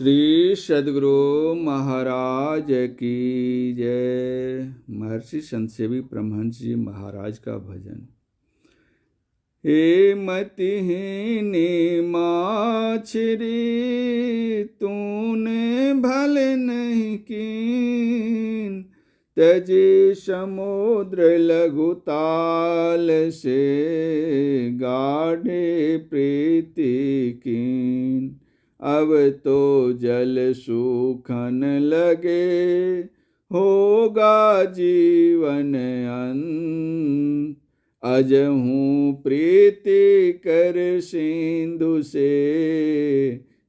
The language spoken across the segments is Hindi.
श्री सद्गुरु महाराज की जय। महर्षि संत सेवी परमहंस जी महाराज का भजन। हे मतिहीनी माछरी तूने भले नहीं कीन, तजे समुद्र लघु ताल से गाढ़े प्रीति कीन। अब तो जल सूखन लगे होगा जीवन अंत, अजहूँ प्रीति कर सिंधु से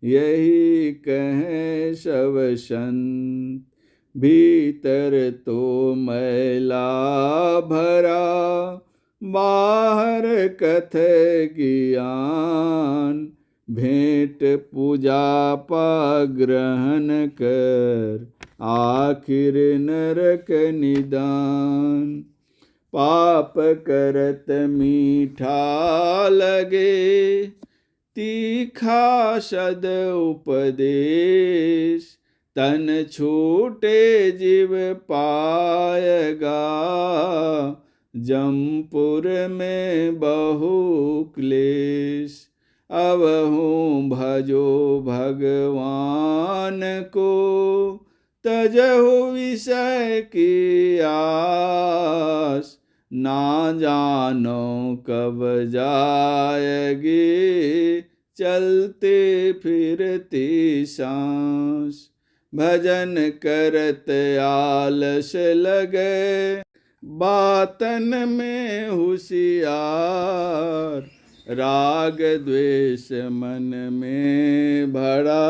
यही कहें सब संत। भीतर तो मैला भरा बाहर कथ ज्ञान, भेंट पूजा पा ग्रहण कर आखिर नरक निदान। पाप करत मीठा लगे तीखा सद उपदेश, तन छूटे जीव पाएगा जमपुर में बहु क्लेश। अवहूँ भजो भगवान को तजहु विषय की आस, ना जानो कब जाएगी चलते फिरती सांस। भजन करत आलस लगे बातन में होशियार, राग द्वेष मन में भरा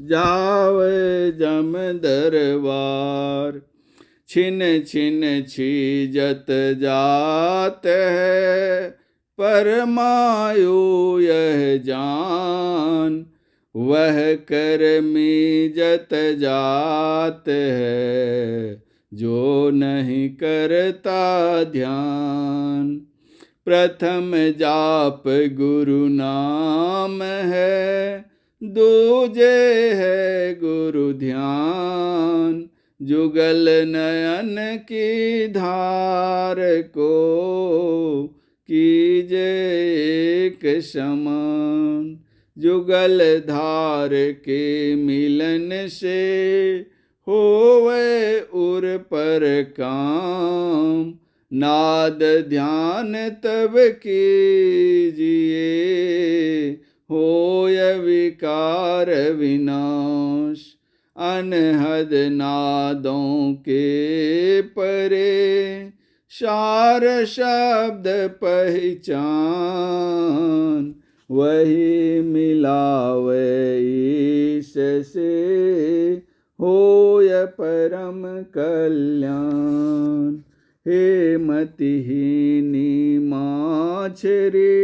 जावे जम दरबार। छिन छिन छीजत जात है परमायु यह जान, वह कर मीजत जात है जो नहीं करता ध्यान। प्रथम जाप गुरु नाम है, दूजे है गुरु ध्यान। जुगल नयन की धार को कीजे एक समान। जुगल धार के मिलन से होवे उर पर काम, नाद ध्यान तब कीजिए होय विकार विनाश। अनहद नादों के परे सार शब्द पहचान, वही मिलावे ईश से होय परम कल्याण। हे मतिहीनी माछरी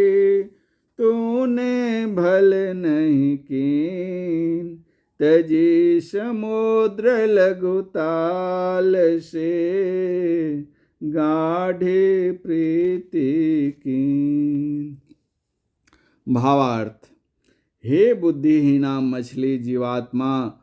तूने भल नहीं कीन, तजी समुद्र लघु ताल से गाढ़े प्रीति कीन। भावार्थ। हे बुद्धिहीना मछली जीवात्मा,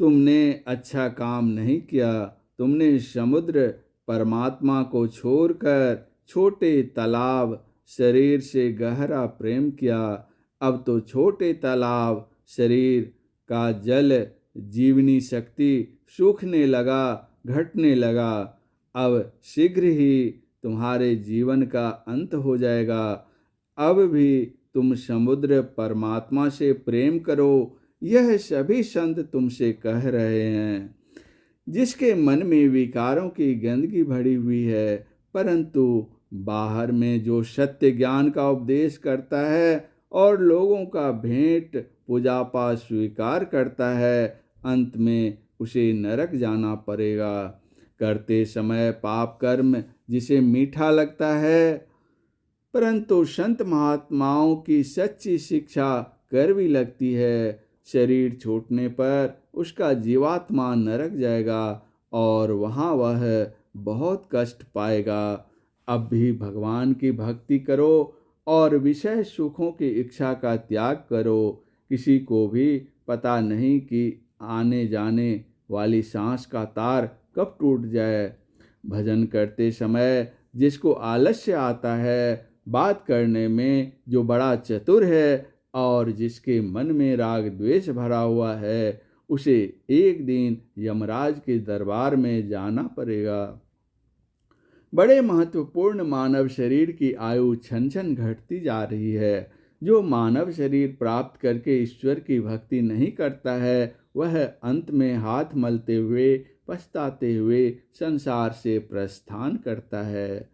तुमने अच्छा काम नहीं किया। तुमने समुद्र परमात्मा को छोड़कर छोटे तालाब शरीर से गहरा प्रेम किया। अब तो छोटे तालाब शरीर का जल जीवनी शक्ति सूखने लगा, घटने लगा। अब शीघ्र ही तुम्हारे जीवन का अंत हो जाएगा। अब भी तुम समुद्र परमात्मा से प्रेम करो, यह सभी संत तुमसे कह रहे हैं। जिसके मन में विकारों की गंदगी भरी हुई है, परंतु बाहर में जो सत्य ज्ञान का उपदेश करता है और लोगों का भेंट पूजा पाठ स्वीकार करता है, अंत में उसे नरक जाना पड़ेगा। करते समय पाप कर्म जिसे मीठा लगता है, परंतु संत महात्माओं की सच्ची शिक्षा कड़वी लगती है। शरीर छूटने पर उसका जीवात्मा नरक जाएगा और वहाँ वह बहुत कष्ट पाएगा। अब भी भगवान की भक्ति करो और विषय सुखों की इच्छा का त्याग करो। किसी को भी पता नहीं कि आने जाने वाली सांस का तार कब टूट जाए। भजन करते समय जिसको आलस्य आता है, बात करने में जो बड़ा चतुर है और जिसके मन में राग द्वेष भरा हुआ है, उसे एक दिन यमराज के दरबार में जाना पड़ेगा। बड़े महत्वपूर्ण मानव शरीर की आयु छन छन घटती जा रही है। जो मानव शरीर प्राप्त करके ईश्वर की भक्ति नहीं करता है, वह अंत में हाथ मलते हुए पछताते हुए संसार से प्रस्थान करता है।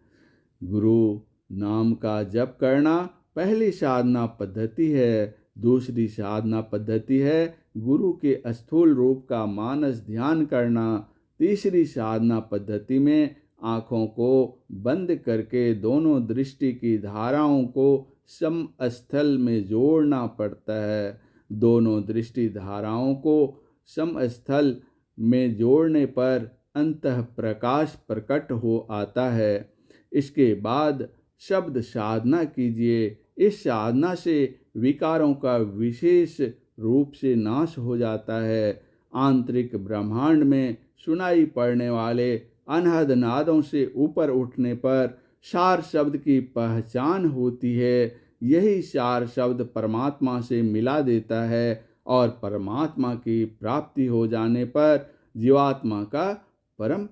गुरु नाम का जप करना पहली साधना पद्धति है। दूसरी साधना पद्धति है गुरु के स्थूल रूप का मानस ध्यान करना। तीसरी साधना पद्धति में आँखों को बंद करके दोनों दृष्टि की धाराओं को समस्थल में जोड़ना पड़ता है। दोनों दृष्टि धाराओं को समस्थल में जोड़ने पर अंतः प्रकाश प्रकट हो आता है। इसके बाद शब्द साधना कीजिए। इस साधना से विकारों का विशेष रूप से नाश हो जाता है। आंतरिक ब्रह्मांड में सुनाई पड़ने वाले अनहद नादों से ऊपर उठने पर सार शब्द की पहचान होती है। यही सार शब्द परमात्मा से मिला देता है और परमात्मा की प्राप्ति हो जाने पर जीवात्मा का परम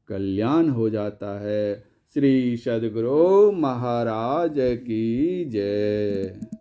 कल्याण हो जाता है। श्री सद्गुरु महाराज की जय।